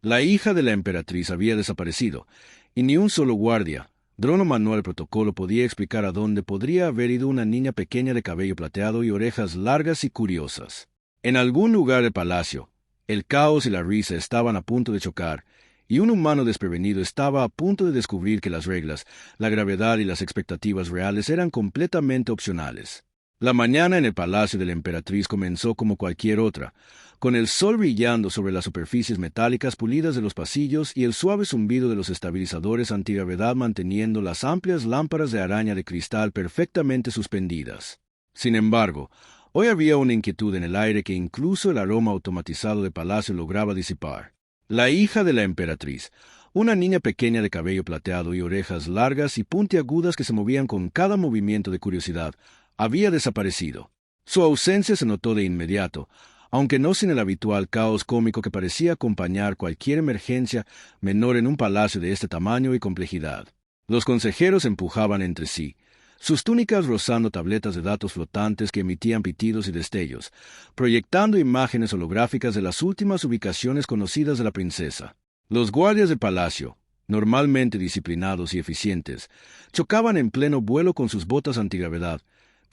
La hija de la emperatriz había desaparecido, y ni un solo guardia, dron o manual de protocolo podía explicar a dónde podría haber ido una niña pequeña de cabello plateado y orejas largas y curiosas. En algún lugar del palacio, el caos y la risa estaban a punto de chocar, y un humano desprevenido estaba a punto de descubrir que las reglas, la gravedad y las expectativas reales eran completamente opcionales. La mañana en el palacio de la emperatriz comenzó como cualquier otra, con el sol brillando sobre las superficies metálicas pulidas de los pasillos y el suave zumbido de los estabilizadores antigravedad manteniendo las amplias lámparas de araña de cristal perfectamente suspendidas. Sin embargo, hoy había una inquietud en el aire que incluso el aroma automatizado del palacio lograba disipar. La hija de la emperatriz, una niña pequeña de cabello plateado y orejas largas y puntiagudas que se movían con cada movimiento de curiosidad, había desaparecido. Su ausencia se notó de inmediato, aunque no sin el habitual caos cómico que parecía acompañar cualquier emergencia menor en un palacio de este tamaño y complejidad. Los consejeros empujaban entre sí, sus túnicas rozando tabletas de datos flotantes que emitían pitidos y destellos, proyectando imágenes holográficas de las últimas ubicaciones conocidas de la princesa. Los guardias del palacio, normalmente disciplinados y eficientes, chocaban en pleno vuelo con sus botas antigravedad,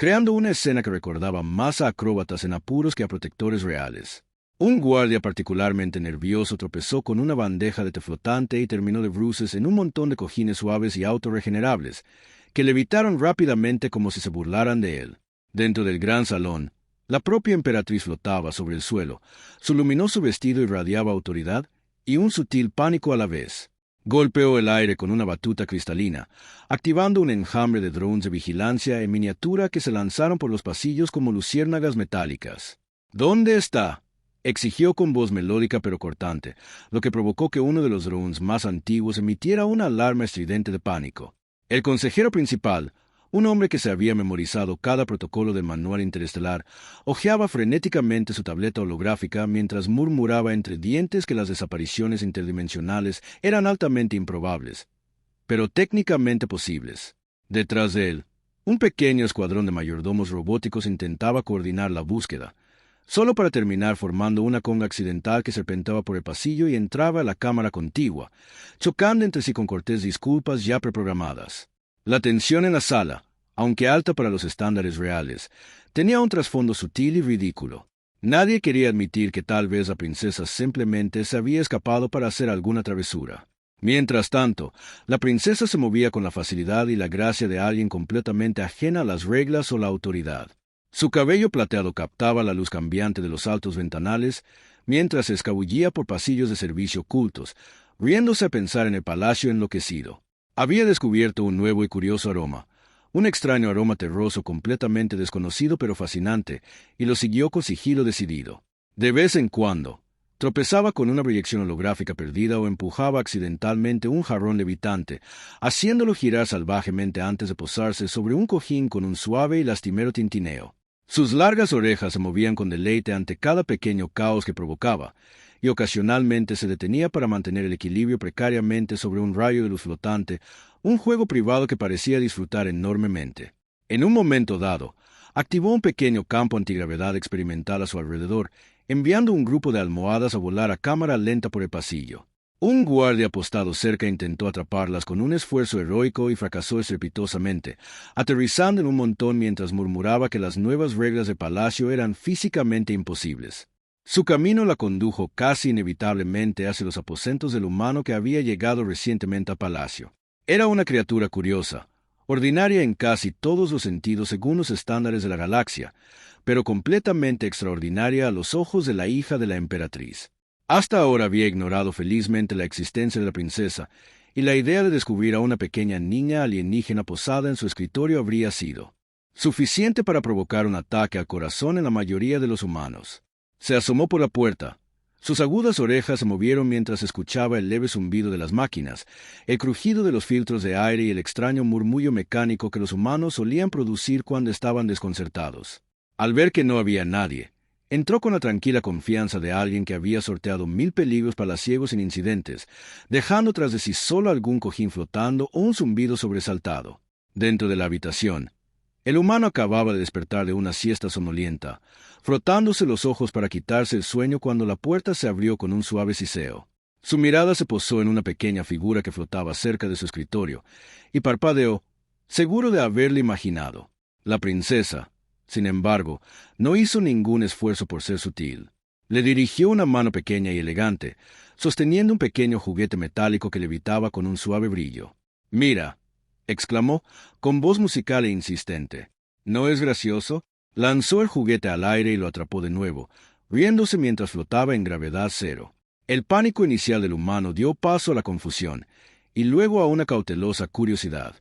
creando una escena que recordaba más a acróbatas en apuros que a protectores reales. Un guardia particularmente nervioso tropezó con una bandeja de té flotante y terminó de bruces en un montón de cojines suaves y autorregenerables, que levitaron rápidamente como si se burlaran de él. Dentro del gran salón, la propia emperatriz flotaba sobre el suelo, su luminoso vestido irradiaba autoridad y un sutil pánico a la vez. Golpeó el aire con una batuta cristalina, activando un enjambre de drones de vigilancia en miniatura que se lanzaron por los pasillos como luciérnagas metálicas. ¿Dónde está?, exigió con voz melódica pero cortante, lo que provocó que uno de los drones más antiguos emitiera una alarma estridente de pánico. El consejero principal, un hombre que se había memorizado cada protocolo del manual interestelar, hojeaba frenéticamente su tableta holográfica mientras murmuraba entre dientes que las desapariciones interdimensionales eran altamente improbables, pero técnicamente posibles. Detrás de él, un pequeño escuadrón de mayordomos robóticos intentaba coordinar la búsqueda, solo para terminar formando una conga accidental que serpenteaba por el pasillo y entraba a la cámara contigua, chocando entre sí con cortés disculpas ya preprogramadas. La tensión en la sala, aunque alta para los estándares reales, tenía un trasfondo sutil y ridículo. Nadie quería admitir que tal vez la princesa simplemente se había escapado para hacer alguna travesura. Mientras tanto, la princesa se movía con la facilidad y la gracia de alguien completamente ajena a las reglas o la autoridad. Su cabello plateado captaba la luz cambiante de los altos ventanales, mientras se escabullía por pasillos de servicio ocultos, riéndose a pensar en el palacio enloquecido. Había descubierto un nuevo y curioso aroma, un extraño aroma terroso completamente desconocido pero fascinante, y lo siguió con sigilo decidido. De vez en cuando, tropezaba con una proyección holográfica perdida o empujaba accidentalmente un jarrón levitante, haciéndolo girar salvajemente antes de posarse sobre un cojín con un suave y lastimero tintineo. Sus largas orejas se movían con deleite ante cada pequeño caos que provocaba, y ocasionalmente se detenía para mantener el equilibrio precariamente sobre un rayo de luz flotante, un juego privado que parecía disfrutar enormemente. En un momento dado, activó un pequeño campo antigravedad experimental a su alrededor, enviando un grupo de almohadas a volar a cámara lenta por el pasillo. Un guardia apostado cerca intentó atraparlas con un esfuerzo heroico y fracasó estrepitosamente, aterrizando en un montón mientras murmuraba que las nuevas reglas del palacio eran físicamente imposibles. Su camino la condujo casi inevitablemente hacia los aposentos del humano que había llegado recientemente al palacio. Era una criatura curiosa, ordinaria en casi todos los sentidos según los estándares de la galaxia, pero completamente extraordinaria a los ojos de la hija de la emperatriz. Hasta ahora había ignorado felizmente la existencia de la princesa, y la idea de descubrir a una pequeña niña alienígena posada en su escritorio habría sido suficiente para provocar un ataque al corazón en la mayoría de los humanos. Se asomó por la puerta. Sus agudas orejas se movieron mientras escuchaba el leve zumbido de las máquinas, el crujido de los filtros de aire y el extraño murmullo mecánico que los humanos solían producir cuando estaban desconcertados. Al ver que no había nadie, entró con la tranquila confianza de alguien que había sorteado 1000 peligros palaciegos sin incidentes, dejando tras de sí solo algún cojín flotando o un zumbido sobresaltado. Dentro de la habitación, el humano acababa de despertar de una siesta somnolienta, frotándose los ojos para quitarse el sueño cuando la puerta se abrió con un suave siseo. Su mirada se posó en una pequeña figura que flotaba cerca de su escritorio, y parpadeó, seguro de haberle imaginado. La princesa, sin embargo, no hizo ningún esfuerzo por ser sutil. Le dirigió una mano pequeña y elegante, sosteniendo un pequeño juguete metálico que levitaba con un suave brillo. «Mira», exclamó, con voz musical e insistente. «¿No es gracioso?». Lanzó el juguete al aire y lo atrapó de nuevo, riéndose mientras flotaba en gravedad cero. El pánico inicial del humano dio paso a la confusión, y luego a una cautelosa curiosidad.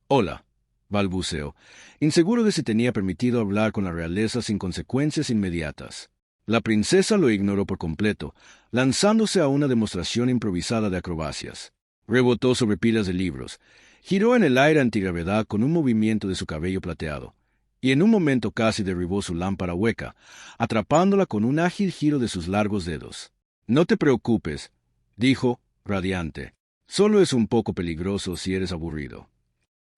Hola», balbuceó, inseguro de si tenía permitido hablar con la realeza sin consecuencias inmediatas. La princesa lo ignoró por completo, lanzándose a una demostración improvisada de acrobacias. Rebotó sobre pilas de libros, giró en el aire antigravedad con un movimiento de su cabello plateado, y en un momento casi derribó su lámpara hueca, atrapándola con un ágil giro de sus largos dedos. «No te preocupes», dijo, radiante. «Solo es un poco peligroso si eres aburrido».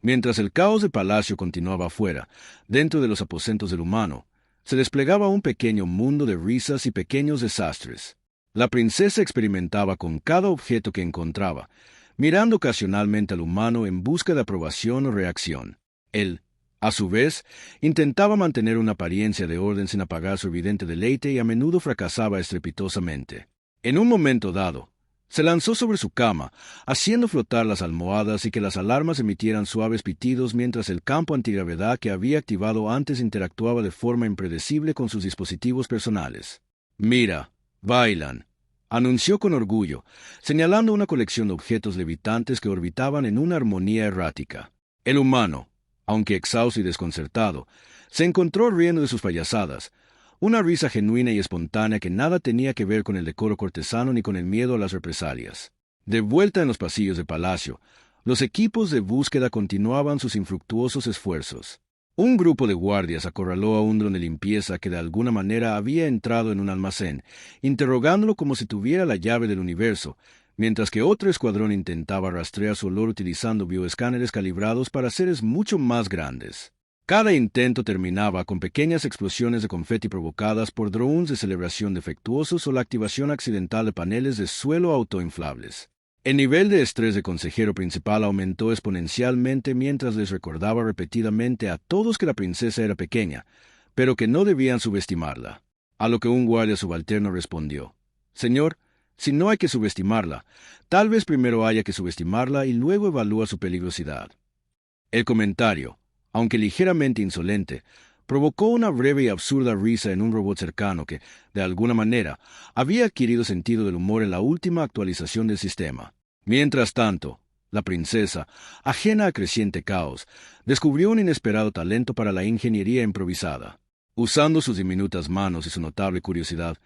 Mientras el caos del palacio continuaba afuera, dentro de los aposentos del humano, se desplegaba un pequeño mundo de risas y pequeños desastres. La princesa experimentaba con cada objeto que encontraba, mirando ocasionalmente al humano en busca de aprobación o reacción. Él, a su vez, intentaba mantener una apariencia de orden sin apagar su evidente deleite y a menudo fracasaba estrepitosamente. En un momento dado, se lanzó sobre su cama, haciendo flotar las almohadas y que las alarmas emitieran suaves pitidos mientras el campo antigravedad que había activado antes interactuaba de forma impredecible con sus dispositivos personales. «Mira, bailan», anunció con orgullo, señalando una colección de objetos levitantes que orbitaban en una armonía errática. El humano, aunque exhausto y desconcertado, se encontró riendo de sus payasadas, una risa genuina y espontánea que nada tenía que ver con el decoro cortesano ni con el miedo a las represalias. De vuelta en los pasillos del palacio, los equipos de búsqueda continuaban sus infructuosos esfuerzos. Un grupo de guardias acorraló a un dron de limpieza que de alguna manera había entrado en un almacén, interrogándolo como si tuviera la llave del universo, mientras que otro escuadrón intentaba rastrear su olor utilizando bioescáneres calibrados para seres mucho más grandes. Cada intento terminaba con pequeñas explosiones de confeti provocadas por drones de celebración defectuosos o la activación accidental de paneles de suelo autoinflables. El nivel de estrés del consejero principal aumentó exponencialmente mientras les recordaba repetidamente a todos que la princesa era pequeña, pero que no debían subestimarla. A lo que un guardia subalterno respondió: «Señor, si no hay que subestimarla, tal vez primero haya que subestimarla y luego evalúa su peligrosidad». El comentario, aunque ligeramente insolente, provocó una breve y absurda risa en un robot cercano que, de alguna manera, había adquirido sentido del humor en la última actualización del sistema. Mientras tanto, la princesa, ajena a creciente caos, descubrió un inesperado talento para la ingeniería improvisada. Usando sus diminutas manos y su notable curiosidad,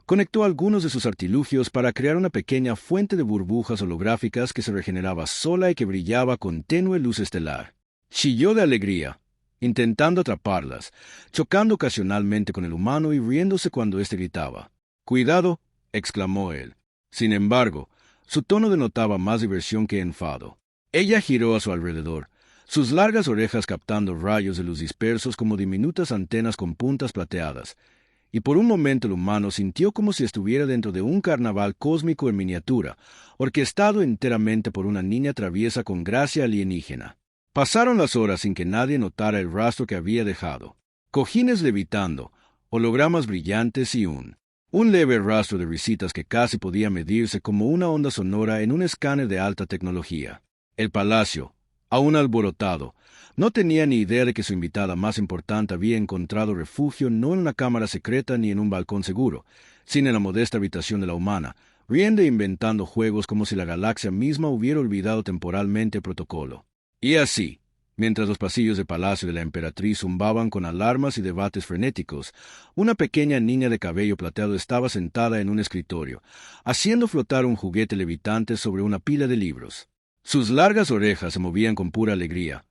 conectó algunos de sus artilugios para crear una pequeña fuente de burbujas holográficas que se regeneraba sola y que brillaba con tenue luz estelar. Chilló de alegría, intentando atraparlas, chocando ocasionalmente con el humano y riéndose cuando éste gritaba. «¡Cuidado!», exclamó él. Sin embargo, su tono denotaba más diversión que enfado. Ella giró a su alrededor, sus largas orejas captando rayos de luz dispersos como diminutas antenas con puntas plateadas, y por un momento el humano sintió como si estuviera dentro de un carnaval cósmico en miniatura, orquestado enteramente por una niña traviesa con gracia alienígena. Pasaron las horas sin que nadie notara el rastro que había dejado. Cojines levitando, hologramas brillantes y un leve rastro de risitas que casi podía medirse como una onda sonora en un escáner de alta tecnología. El palacio, aún alborotado, no tenía ni idea de que su invitada más importante había encontrado refugio no en una cámara secreta ni en un balcón seguro, sino en la modesta habitación de la humana, riendo e inventando juegos como si la galaxia misma hubiera olvidado temporalmente el protocolo. Y así, mientras los pasillos del palacio de la emperatriz zumbaban con alarmas y debates frenéticos, una pequeña niña de cabello plateado estaba sentada en un escritorio, haciendo flotar un juguete levitante sobre una pila de libros. Sus largas orejas se movían con pura alegría,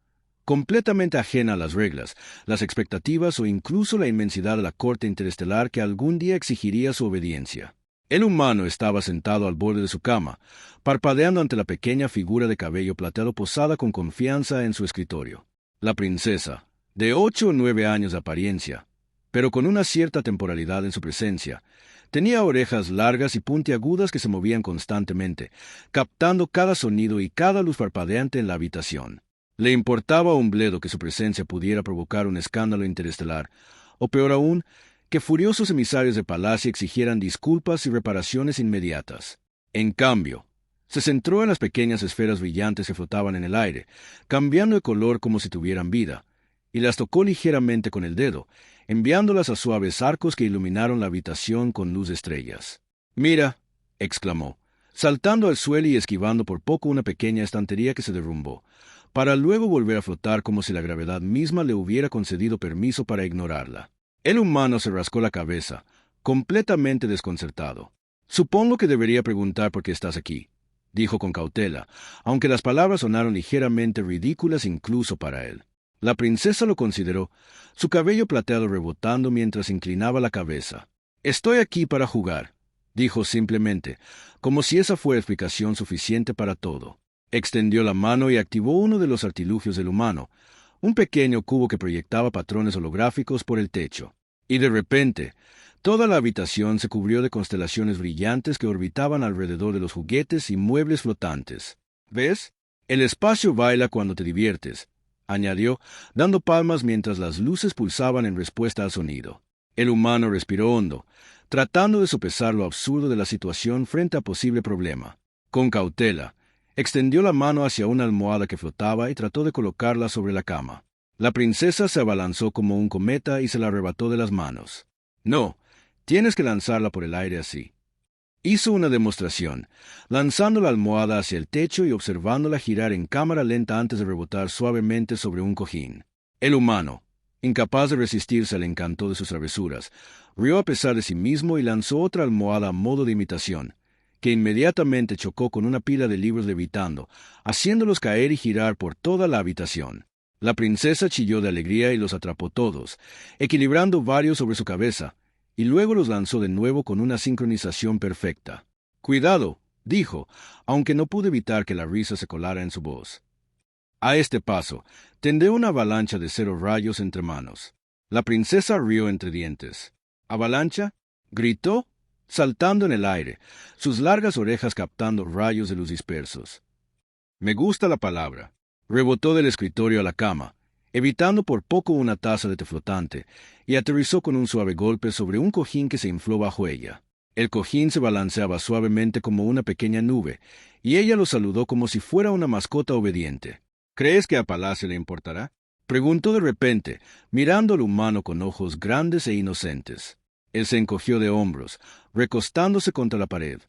completamente ajena a las reglas, las expectativas o incluso la inmensidad de la corte interestelar que algún día exigiría su obediencia. El humano estaba sentado al borde de su cama, parpadeando ante la pequeña figura de cabello plateado posada con confianza en su escritorio. La princesa, de 8 o 9 años de apariencia, pero con una cierta temporalidad en su presencia, Tenía orejas largas y puntiagudas que se movían constantemente, captando cada sonido y cada luz parpadeante en la habitación. Le importaba un bledo que su presencia pudiera provocar un escándalo interestelar, o peor aún, que furiosos emisarios de Palacio exigieran disculpas y reparaciones inmediatas. En cambio, se centró en las pequeñas esferas brillantes que flotaban en el aire, cambiando de color como si tuvieran vida, y las tocó ligeramente con el dedo, enviándolas a suaves arcos que iluminaron la habitación con luz de estrellas. «Mira», exclamó, saltando al suelo y esquivando por poco una pequeña estantería que se derrumbó, para luego volver a flotar como si la gravedad misma le hubiera concedido permiso para ignorarla. El humano se rascó la cabeza, completamente desconcertado. «Supongo que debería preguntar por qué estás aquí», dijo con cautela, aunque las palabras sonaron ligeramente ridículas incluso para él. La princesa lo consideró, su cabello plateado rebotando mientras inclinaba la cabeza. «Estoy aquí para jugar», dijo simplemente, como si esa fuera explicación suficiente para todo. Extendió la mano y activó uno de los artilugios del humano, un pequeño cubo que proyectaba patrones holográficos por el techo. Y de repente, toda la habitación se cubrió de constelaciones brillantes que orbitaban alrededor de los juguetes y muebles flotantes. «¿Ves? El espacio baila cuando te diviertes», añadió, dando palmas mientras las luces pulsaban en respuesta al sonido. El humano respiró hondo, tratando de sopesar lo absurdo de la situación frente a posible problema. Con cautela, extendió la mano hacia una almohada que flotaba y trató de colocarla sobre la cama. La princesa se abalanzó como un cometa y se la arrebató de las manos. «No, tienes que lanzarla por el aire así». Hizo una demostración, lanzando la almohada hacia el techo y observándola girar en cámara lenta antes de rebotar suavemente sobre un cojín. El humano, incapaz de resistirse al encanto de sus travesuras, rió a pesar de sí mismo y lanzó otra almohada a modo de imitación, que inmediatamente chocó con una pila de libros levitando, haciéndolos caer y girar por toda la habitación. La princesa chilló de alegría y los atrapó todos, equilibrando varios sobre su cabeza, y luego los lanzó de nuevo con una sincronización perfecta. «Cuidado», dijo, aunque no pudo evitar que la risa se colara en su voz. «A este paso, tendré una avalancha de 0 rayos entre manos». La princesa rió entre dientes. «¿Avalancha?», gritó, saltando en el aire, sus largas orejas captando rayos de luz dispersos. «Me gusta la palabra». Rebotó del escritorio a la cama, evitando por poco una taza de té flotante, y aterrizó con un suave golpe sobre un cojín que se infló bajo ella. El cojín se balanceaba suavemente como una pequeña nube, y ella lo saludó como si fuera una mascota obediente. «¿Crees que a Palacio le importará?», preguntó de repente, mirando al humano con ojos grandes e inocentes. Él se encogió de hombros, recostándose contra la pared.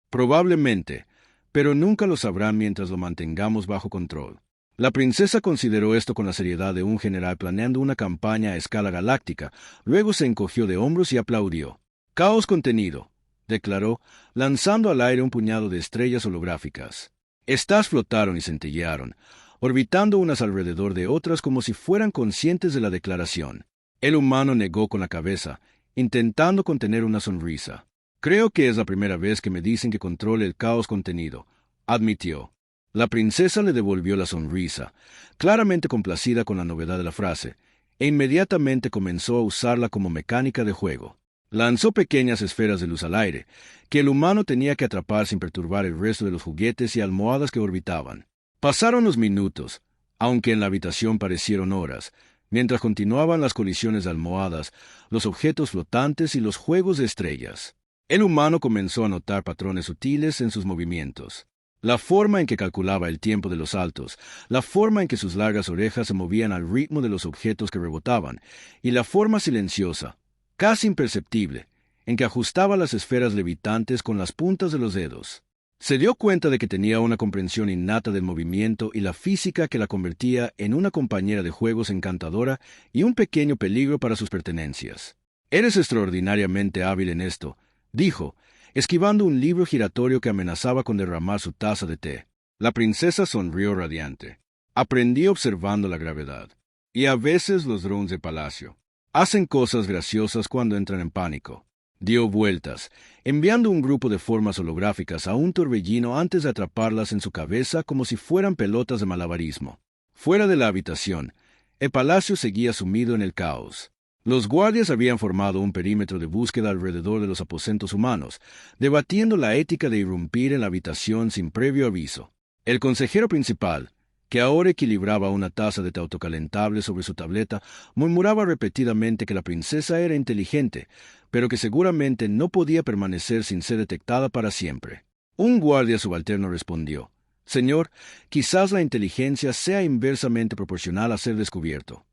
«Probablemente, pero nunca lo sabrán mientras lo mantengamos bajo control». La princesa consideró esto con la seriedad de un general planeando una campaña a escala galáctica, luego se encogió de hombros y aplaudió. «Caos contenido», declaró, lanzando al aire un puñado de estrellas holográficas. Estas flotaron y centellearon, orbitando unas alrededor de otras como si fueran conscientes de la declaración. El humano negó con la cabeza, intentando contener una sonrisa. «Creo que es la primera vez que me dicen que controle el caos contenido», admitió. La princesa le devolvió la sonrisa, claramente complacida con la novedad de la frase, e inmediatamente comenzó a usarla como mecánica de juego. Lanzó pequeñas esferas de luz al aire, que el humano tenía que atrapar sin perturbar el resto de los juguetes y almohadas que orbitaban. Pasaron los minutos, aunque en la habitación parecieron horas, mientras continuaban las colisiones de almohadas, los objetos flotantes y los juegos de estrellas. El humano comenzó a notar patrones sutiles en sus movimientos. La forma en que calculaba el tiempo de los saltos, la forma en que sus largas orejas se movían al ritmo de los objetos que rebotaban, y la forma silenciosa, casi imperceptible, en que ajustaba las esferas levitantes con las puntas de los dedos. Se dio cuenta de que tenía una comprensión innata del movimiento y la física que la convertía en una compañera de juegos encantadora y un pequeño peligro para sus pertenencias. «Eres extraordinariamente hábil en esto», dijo, esquivando un libro giratorio que amenazaba con derramar su taza de té. La princesa sonrió radiante. «Aprendí observando la gravedad. Y a veces los drones de Palacio hacen cosas graciosas cuando entran en pánico». Dio vueltas, enviando un grupo de formas holográficas a un torbellino antes de atraparlas en su cabeza como si fueran pelotas de malabarismo. Fuera de la habitación, el palacio seguía sumido en el caos. Los guardias habían formado un perímetro de búsqueda alrededor de los aposentos humanos, debatiendo la ética de irrumpir en la habitación sin previo aviso. El consejero principal, que ahora equilibraba una taza de té autocalentable sobre su tableta, murmuraba repetidamente que la princesa era inteligente, pero que seguramente no podía permanecer sin ser detectada para siempre. Un guardia subalterno respondió: «Señor, quizás la inteligencia sea inversamente proporcional a ser descubierto».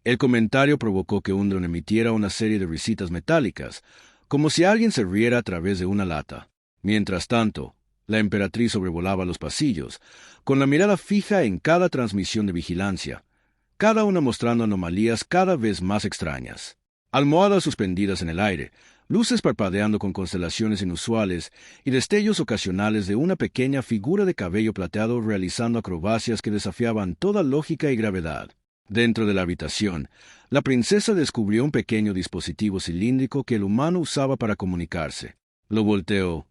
El comentario provocó que Undron emitiera una serie de risitas metálicas, como si alguien se riera a través de una lata. Mientras tanto, la emperatriz sobrevolaba los pasillos, con la mirada fija en cada transmisión de vigilancia, cada una mostrando anomalías cada vez más extrañas. Almohadas suspendidas en el aire, luces parpadeando con constelaciones inusuales y destellos ocasionales de una pequeña figura de cabello plateado realizando acrobacias que desafiaban toda lógica y gravedad. Dentro de la habitación, la princesa descubrió un pequeño dispositivo cilíndrico que el humano usaba para comunicarse. Lo volteó,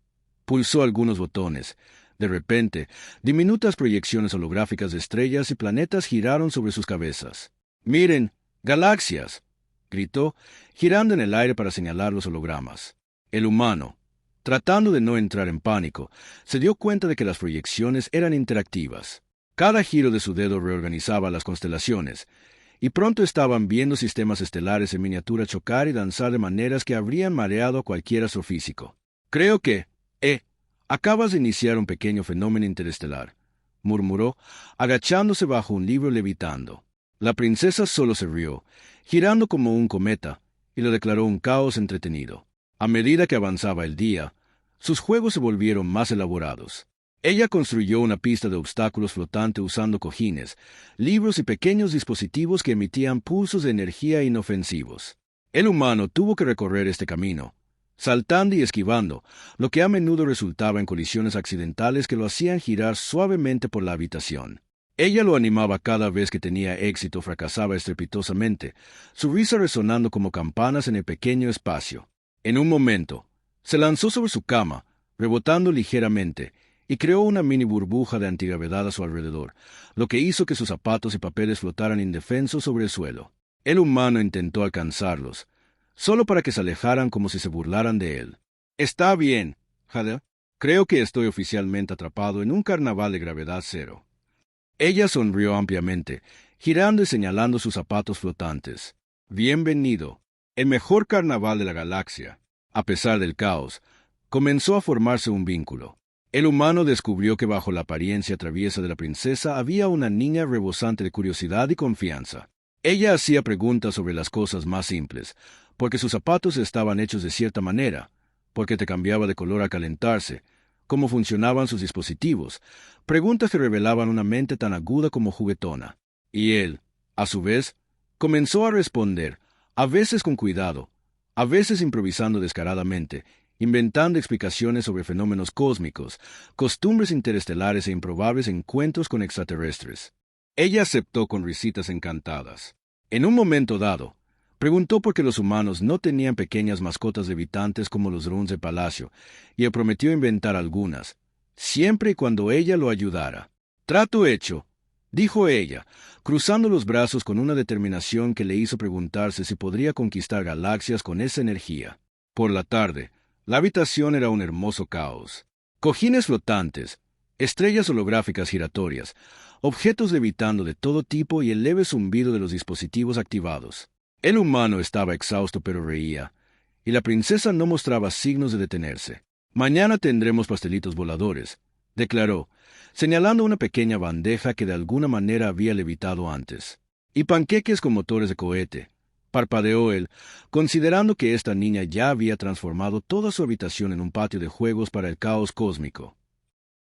pulsó algunos botones. De repente, diminutas proyecciones holográficas de estrellas y planetas giraron sobre sus cabezas. «¡Miren! ¡Galaxias!», gritó, girando en el aire para señalar los hologramas. El humano, tratando de no entrar en pánico, se dio cuenta de que las proyecciones eran interactivas. Cada giro de su dedo reorganizaba las constelaciones, y pronto estaban viendo sistemas estelares en miniatura chocar y danzar de maneras que habrían mareado a cualquier astrofísico. «Creo que, acabas de iniciar un pequeño fenómeno interestelar», murmuró, agachándose bajo un libro levitando. La princesa solo se rió, girando como un cometa, y lo declaró un caos entretenido. A medida que avanzaba el día, sus juegos se volvieron más elaborados. Ella construyó una pista de obstáculos flotante usando cojines, libros y pequeños dispositivos que emitían pulsos de energía inofensivos. El humano tuvo que recorrer este camino, saltando y esquivando, lo que a menudo resultaba en colisiones accidentales que lo hacían girar suavemente por la habitación. Ella lo animaba cada vez que tenía éxito o fracasaba estrepitosamente, su risa resonando como campanas en el pequeño espacio. En un momento, se lanzó sobre su cama, rebotando ligeramente, y creó una mini burbuja de antigravedad a su alrededor, lo que hizo que sus zapatos y papeles flotaran indefensos sobre el suelo. El humano intentó alcanzarlos, solo para que se alejaran como si se burlaran de él. «Está bien, Jade. Creo que estoy oficialmente atrapado en un carnaval de gravedad cero». Ella sonrió ampliamente, girando y señalando sus zapatos flotantes. «Bienvenido, el mejor carnaval de la galaxia». A pesar del caos, comenzó a formarse un vínculo. El humano descubrió que bajo la apariencia traviesa de la princesa había una niña rebosante de curiosidad y confianza. Ella hacía preguntas sobre las cosas más simples, porque sus zapatos estaban hechos de cierta manera, porque te cambiaba de color al calentarse, cómo funcionaban sus dispositivos, preguntas que revelaban una mente tan aguda como juguetona. Y él, a su vez, comenzó a responder, a veces con cuidado, a veces improvisando descaradamente, inventando explicaciones sobre fenómenos cósmicos, costumbres interestelares e improbables encuentros con extraterrestres. Ella aceptó con risitas encantadas. En un momento dado, preguntó por qué los humanos no tenían pequeñas mascotas levitantes como los drones de palacio, y le prometió inventar algunas, siempre y cuando ella lo ayudara. «Trato hecho», dijo ella, cruzando los brazos con una determinación que le hizo preguntarse si podría conquistar galaxias con esa energía. Por la tarde, la habitación era un hermoso caos. Cojines flotantes, estrellas holográficas giratorias, objetos levitando de todo tipo y el leve zumbido de los dispositivos activados. El humano estaba exhausto pero reía, y la princesa no mostraba signos de detenerse. «Mañana tendremos pastelitos voladores», declaró, señalando una pequeña bandeja que de alguna manera había levitado antes. «Y panqueques con motores de cohete», parpadeó él, considerando que esta niña ya había transformado toda su habitación en un patio de juegos para el caos cósmico.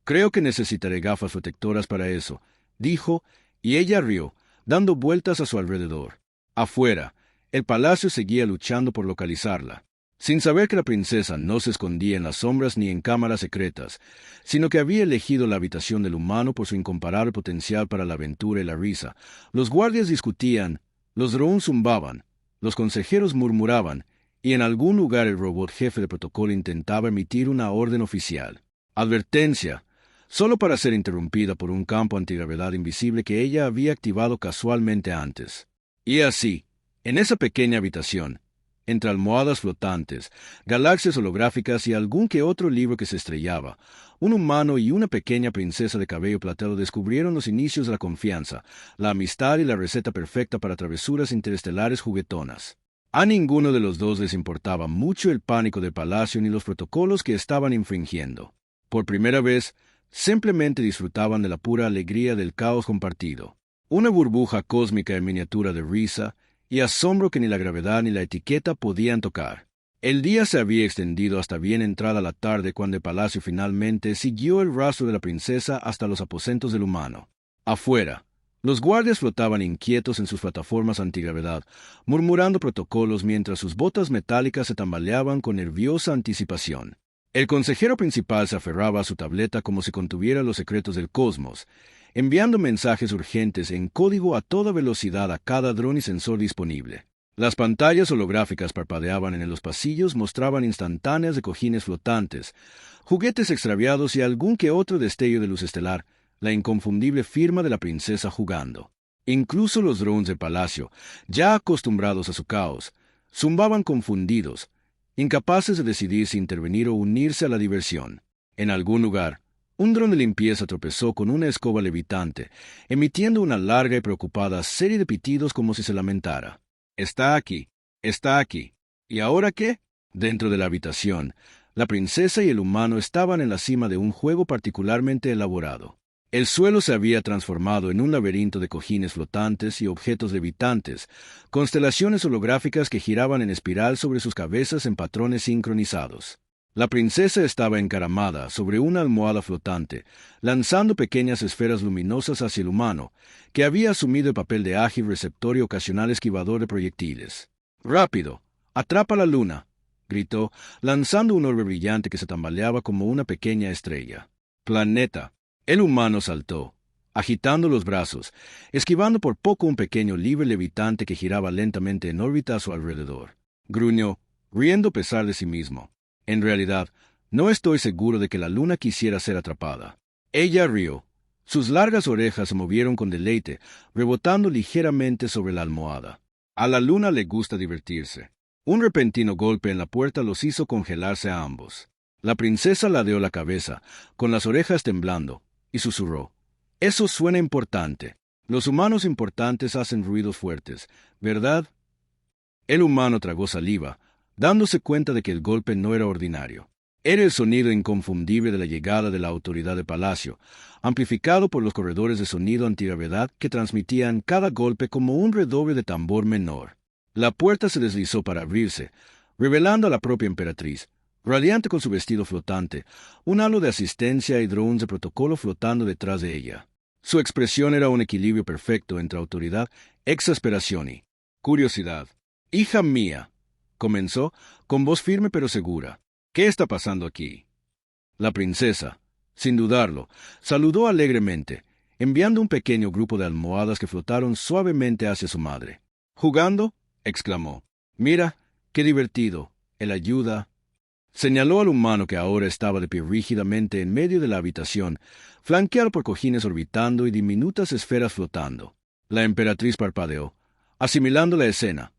«Creo que necesitaré gafas protectoras para eso», dijo, y ella rió, dando vueltas a su alrededor. Afuera, el palacio seguía luchando por localizarla. Sin saber que la princesa no se escondía en las sombras ni en cámaras secretas, sino que había elegido la habitación del humano por su incomparable potencial para la aventura y la risa, los guardias discutían, los drones zumbaban, los consejeros murmuraban, y en algún lugar el robot jefe de protocolo intentaba emitir una orden oficial. «Advertencia», solo para ser interrumpida por un campo antigravedad invisible que ella había activado casualmente antes. Y así, En esa pequeña habitación, entre almohadas flotantes, galaxias holográficas y algún que otro libro que se estrellaba, un humano y una pequeña princesa de cabello plateado descubrieron los inicios de la confianza, la amistad y la receta perfecta para travesuras interestelares juguetonas. A ninguno de los dos les importaba mucho el pánico del palacio ni los protocolos que estaban infringiendo. Por primera vez, simplemente disfrutaban de la pura alegría del caos compartido. Una burbuja cósmica en miniatura de risa y asombro que ni la gravedad ni la etiqueta podían tocar. El día se había extendido hasta bien entrada la tarde cuando el palacio finalmente siguió el rastro de la princesa hasta los aposentos del humano. Afuera, los guardias flotaban inquietos en sus plataformas antigravedad, murmurando protocolos mientras sus botas metálicas se tambaleaban con nerviosa anticipación. El consejero principal se aferraba a su tableta como si contuviera los secretos del cosmos, enviando mensajes urgentes en código a toda velocidad a cada dron y sensor disponible. Las pantallas holográficas parpadeaban en los pasillos, mostraban instantáneas de cojines flotantes, juguetes extraviados y algún que otro destello de luz estelar, la inconfundible firma de la princesa jugando. Incluso los drones del palacio, ya acostumbrados a su caos, zumbaban confundidos, incapaces de decidir si intervenir o unirse a la diversión. En algún lugar, un dron de limpieza tropezó con una escoba levitante, emitiendo una larga y preocupada serie de pitidos como si se lamentara. «Está aquí, está aquí. ¿Y ahora qué?» Dentro de la habitación, la princesa y el humano estaban en la cima de un juego particularmente elaborado. El suelo se había transformado en un laberinto de cojines flotantes y objetos levitantes, constelaciones holográficas que giraban en espiral sobre sus cabezas en patrones sincronizados. La princesa estaba encaramada sobre una almohada flotante, lanzando pequeñas esferas luminosas hacia el humano, que había asumido el papel de ágil receptor y ocasional esquivador de proyectiles. «¡Rápido! ¡Atrapa la luna!», gritó, lanzando un orbe brillante que se tambaleaba como una pequeña estrella. «¡Planeta!». El humano saltó, agitando los brazos, esquivando por poco un pequeño libre levitante que giraba lentamente en órbita a su alrededor. Gruñó, riendo a pesar de sí mismo. «En realidad, no estoy seguro de que la luna quisiera ser atrapada». Ella rió. Sus largas orejas se movieron con deleite, rebotando ligeramente sobre la almohada. A la luna le gusta divertirse. Un repentino golpe en la puerta los hizo congelarse a ambos. La princesa ladeó la cabeza, con las orejas temblando, y susurró. «Eso suena importante. Los humanos importantes hacen ruidos fuertes, ¿verdad?» El humano tragó saliva, dándose cuenta de que el golpe no era ordinario. Era el sonido inconfundible de la llegada de la autoridad del palacio, amplificado por los corredores de sonido antigravedad que transmitían cada golpe como un redoble de tambor menor. La puerta se deslizó para abrirse, revelando a la propia emperatriz, radiante con su vestido flotante, un halo de asistencia y drones de protocolo flotando detrás de ella. Su expresión era un equilibrio perfecto entre autoridad, exasperación y curiosidad. «Hija mía», comenzó, con voz firme pero segura. «¿Qué está pasando aquí?» La princesa, sin dudarlo, saludó alegremente, enviando un pequeño grupo de almohadas que flotaron suavemente hacia su madre. «¿Jugando?», exclamó. «Mira, qué divertido. Él ayuda». Señaló al humano que ahora estaba de pie rígidamente en medio de la habitación, flanqueado por cojines orbitando y diminutas esferas flotando. La emperatriz parpadeó, asimilando la escena.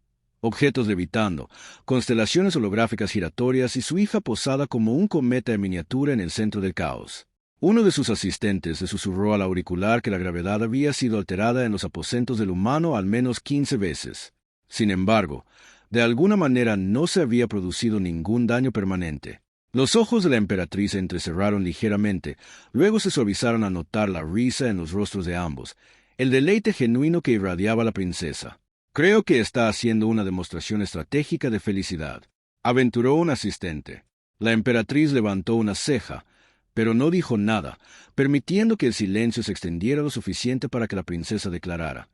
Objetos levitando, constelaciones holográficas giratorias y su hija posada como un cometa en miniatura en el centro del caos. Uno de sus asistentes le susurró al auricular que la gravedad había sido alterada en los aposentos del humano al menos 15 veces. Sin embargo, de alguna manera no se había producido ningún daño permanente. Los ojos de la emperatriz se entrecerraron ligeramente, luego se suavizaron a notar la risa en los rostros de ambos, el deleite genuino que irradiaba la princesa. «Creo que está haciendo una demostración estratégica de felicidad», aventuró un asistente. La emperatriz levantó una ceja, pero no dijo nada, permitiendo que el silencio se extendiera lo suficiente para que la princesa declarara.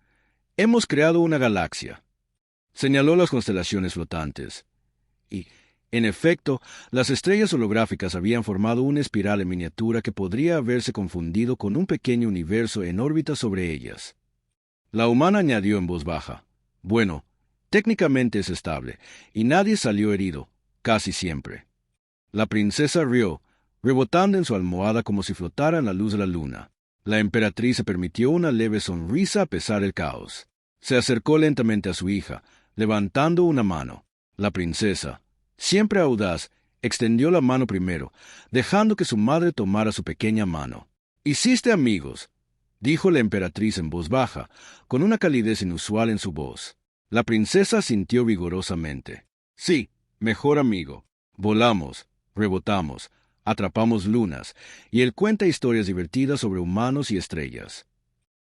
«Hemos creado una galaxia». Señaló las constelaciones flotantes. Y, en efecto, las estrellas holográficas habían formado una espiral en miniatura que podría haberse confundido con un pequeño universo en órbita sobre ellas. La humana añadió en voz baja. «Bueno, técnicamente es estable, y nadie salió herido, casi siempre». La princesa rió, rebotando en su almohada como si flotara en la luz de la luna. La emperatriz se permitió una leve sonrisa a pesar del caos. Se acercó lentamente a su hija, levantando una mano. La princesa, siempre audaz, extendió la mano primero, dejando que su madre tomara su pequeña mano. «Hiciste amigos», dijo la emperatriz en voz baja, con una calidez inusual en su voz. La princesa asintió vigorosamente. «Sí, mejor amigo. Volamos, rebotamos, atrapamos lunas, y él cuenta historias divertidas sobre humanos y estrellas».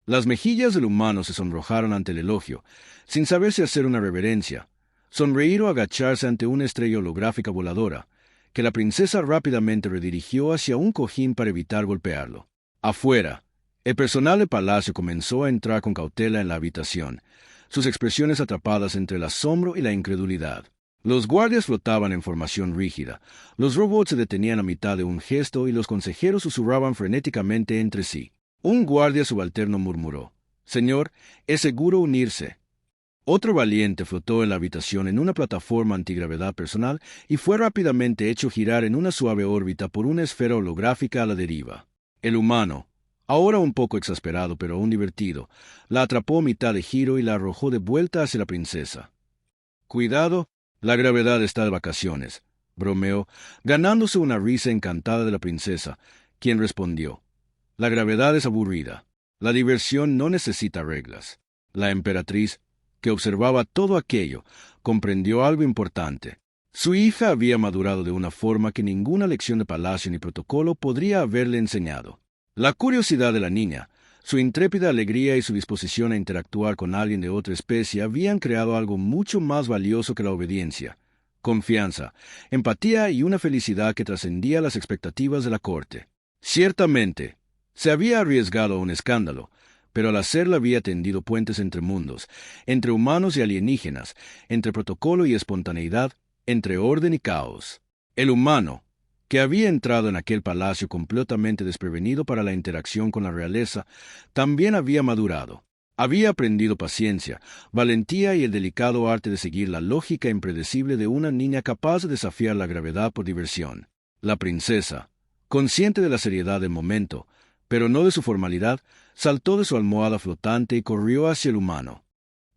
Las mejillas del humano se sonrojaron ante el elogio, sin saber si hacer una reverencia, sonreír o agacharse ante una estrella holográfica voladora, que la princesa rápidamente redirigió hacia un cojín para evitar golpearlo. Afuera, el personal del palacio comenzó a entrar con cautela en la habitación, sus expresiones atrapadas entre el asombro y la incredulidad. Los guardias flotaban en formación rígida, los robots se detenían a mitad de un gesto y los consejeros susurraban frenéticamente entre sí. Un guardia subalterno murmuró: «Señor, es seguro unirse». Otro valiente flotó en la habitación en una plataforma antigravedad personal y fue rápidamente hecho girar en una suave órbita por una esfera holográfica a la deriva. El humano, ahora un poco exasperado pero aún divertido, la atrapó a mitad de giro y la arrojó de vuelta hacia la princesa. «Cuidado, la gravedad está de vacaciones», bromeó, ganándose una risa encantada de la princesa, quien respondió: «La gravedad es aburrida. La diversión no necesita reglas». La emperatriz, que observaba todo aquello, comprendió algo importante. Su hija había madurado de una forma que ninguna lección de palacio ni protocolo podría haberle enseñado. La curiosidad de la niña, su intrépida alegría y su disposición a interactuar con alguien de otra especie habían creado algo mucho más valioso que la obediencia: confianza, empatía y una felicidad que trascendía las expectativas de la corte. Ciertamente, se había arriesgado a un escándalo, pero al hacerlo había tendido puentes entre mundos, entre humanos y alienígenas, entre protocolo y espontaneidad, entre orden y caos. El humano, que había entrado en aquel palacio completamente desprevenido para la interacción con la realeza, también había madurado. Había aprendido paciencia, valentía y el delicado arte de seguir la lógica impredecible de una niña capaz de desafiar la gravedad por diversión. La princesa, consciente de la seriedad del momento, pero no de su formalidad, saltó de su almohada flotante y corrió hacia el humano.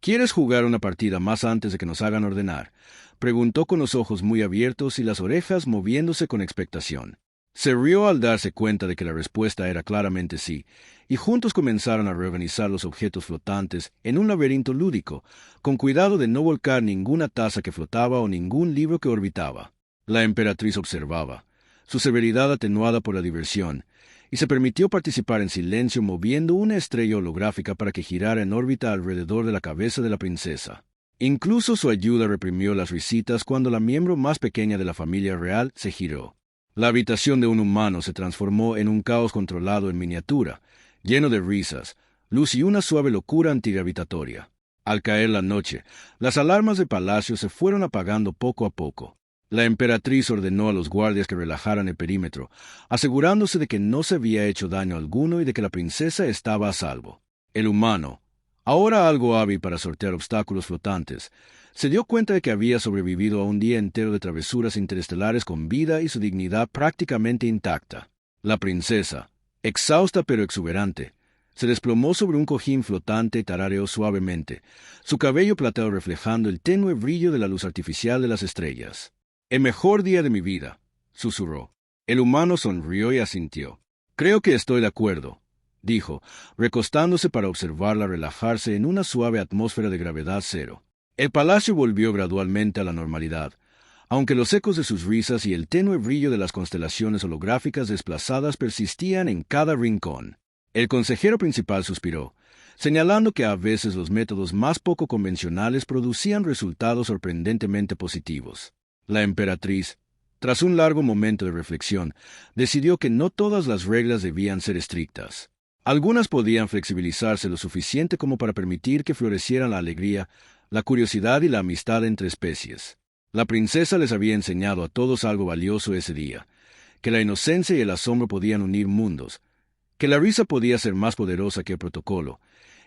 «¿Quieres jugar una partida más antes de que nos hagan ordenar?», preguntó con los ojos muy abiertos y las orejas moviéndose con expectación. Se rió al darse cuenta de que la respuesta era claramente sí, y juntos comenzaron a reorganizar los objetos flotantes en un laberinto lúdico, con cuidado de no volcar ninguna taza que flotaba o ningún libro que orbitaba. La emperatriz observaba, su severidad atenuada por la diversión, y se permitió participar en silencio moviendo una estrella holográfica para que girara en órbita alrededor de la cabeza de la princesa. Incluso su ayuda reprimió las risitas cuando la miembro más pequeña de la familia real se giró. La habitación de un humano se transformó en un caos controlado en miniatura, lleno de risas, luz y una suave locura antigravitatoria. Al caer la noche, las alarmas del palacio se fueron apagando poco a poco. La emperatriz ordenó a los guardias que relajaran el perímetro, asegurándose de que no se había hecho daño alguno y de que la princesa estaba a salvo. El humano, ahora algo hábil para sortear obstáculos flotantes, se dio cuenta de que había sobrevivido a un día entero de travesuras interestelares con vida y su dignidad prácticamente intacta. La princesa, exhausta pero exuberante, se desplomó sobre un cojín flotante y tarareó suavemente, su cabello plateado reflejando el tenue brillo de la luz artificial de las estrellas. «El mejor día de mi vida», susurró. El humano sonrió y asintió. «Creo que estoy de acuerdo», dijo, recostándose para observarla relajarse en una suave atmósfera de gravedad cero. El palacio volvió gradualmente a la normalidad, aunque los ecos de sus risas y el tenue brillo de las constelaciones holográficas desplazadas persistían en cada rincón. El consejero principal suspiró, señalando que a veces los métodos más poco convencionales producían resultados sorprendentemente positivos. La emperatriz, tras un largo momento de reflexión, decidió que no todas las reglas debían ser estrictas. Algunas podían flexibilizarse lo suficiente como para permitir que florecieran la alegría, la curiosidad y la amistad entre especies. La princesa les había enseñado a todos algo valioso ese día, que la inocencia y el asombro podían unir mundos, que la risa podía ser más poderosa que el protocolo,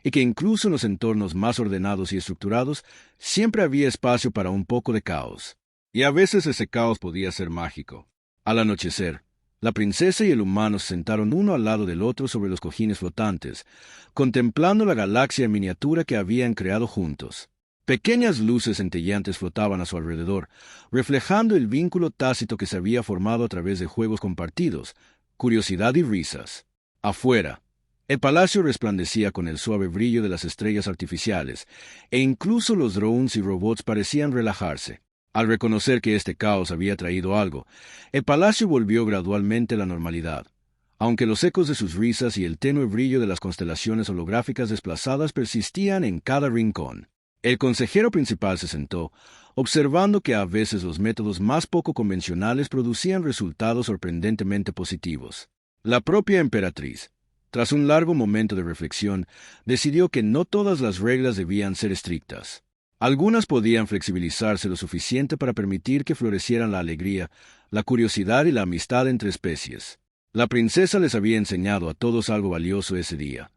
y que incluso en los entornos más ordenados y estructurados siempre había espacio para un poco de caos. Y a veces ese caos podía ser mágico. Al anochecer, la princesa y el humano se sentaron uno al lado del otro sobre los cojines flotantes, contemplando la galaxia en miniatura que habían creado juntos. Pequeñas luces centelleantes flotaban a su alrededor, reflejando el vínculo tácito que se había formado a través de juegos compartidos, curiosidad y risas. Afuera, el palacio resplandecía con el suave brillo de las estrellas artificiales, e incluso los drones y robots parecían relajarse. Al reconocer que este caos había traído algo, el palacio volvió gradualmente a la normalidad, aunque los ecos de sus risas y el tenue brillo de las constelaciones holográficas desplazadas persistían en cada rincón. El consejero principal se sentó, observando que a veces los métodos más poco convencionales producían resultados sorprendentemente positivos. La propia emperatriz, tras un largo momento de reflexión, decidió que no todas las reglas debían ser estrictas. Algunas podían flexibilizarse lo suficiente para permitir que florecieran la alegría, la curiosidad y la amistad entre especies. La princesa les había enseñado a todos algo valioso ese día,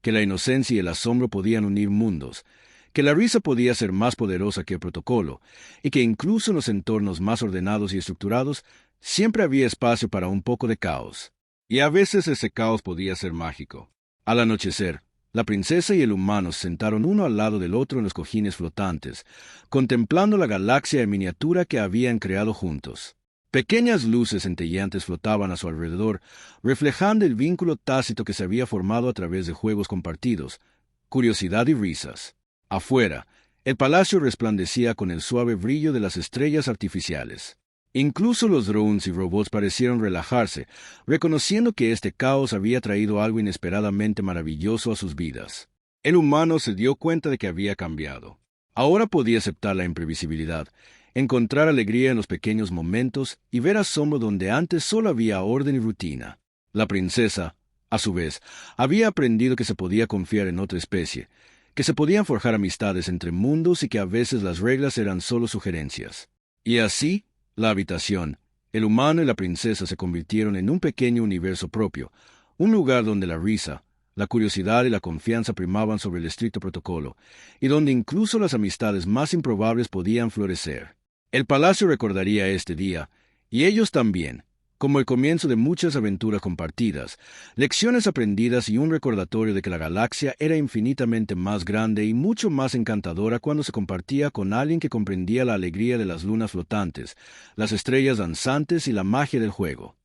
que la inocencia y el asombro podían unir mundos, que la risa podía ser más poderosa que el protocolo, y que incluso en los entornos más ordenados y estructurados siempre había espacio para un poco de caos. Y a veces ese caos podía ser mágico. Al anochecer, la princesa y el humano se sentaron uno al lado del otro en los cojines flotantes, contemplando la galaxia en miniatura que habían creado juntos. Pequeñas luces centelleantes flotaban a su alrededor, reflejando el vínculo tácito que se había formado a través de juegos compartidos, curiosidad y risas. Afuera, el palacio resplandecía con el suave brillo de las estrellas artificiales. Incluso los drones y robots parecieron relajarse, reconociendo que este caos había traído algo inesperadamente maravilloso a sus vidas. El humano se dio cuenta de que había cambiado. Ahora podía aceptar la imprevisibilidad, encontrar alegría en los pequeños momentos y ver asombro donde antes solo había orden y rutina. La princesa, a su vez, había aprendido que se podía confiar en otra especie, que se podían forjar amistades entre mundos y que a veces las reglas eran solo sugerencias. Y así, la habitación, el humano y la princesa se convirtieron en un pequeño universo propio, un lugar donde la risa, la curiosidad y la confianza primaban sobre el estricto protocolo, y donde incluso las amistades más improbables podían florecer. El palacio recordaría este día, y ellos también, como el comienzo de muchas aventuras compartidas, lecciones aprendidas y un recordatorio de que la galaxia era infinitamente más grande y mucho más encantadora cuando se compartía con alguien que comprendía la alegría de las lunas flotantes, las estrellas danzantes y la magia del juego.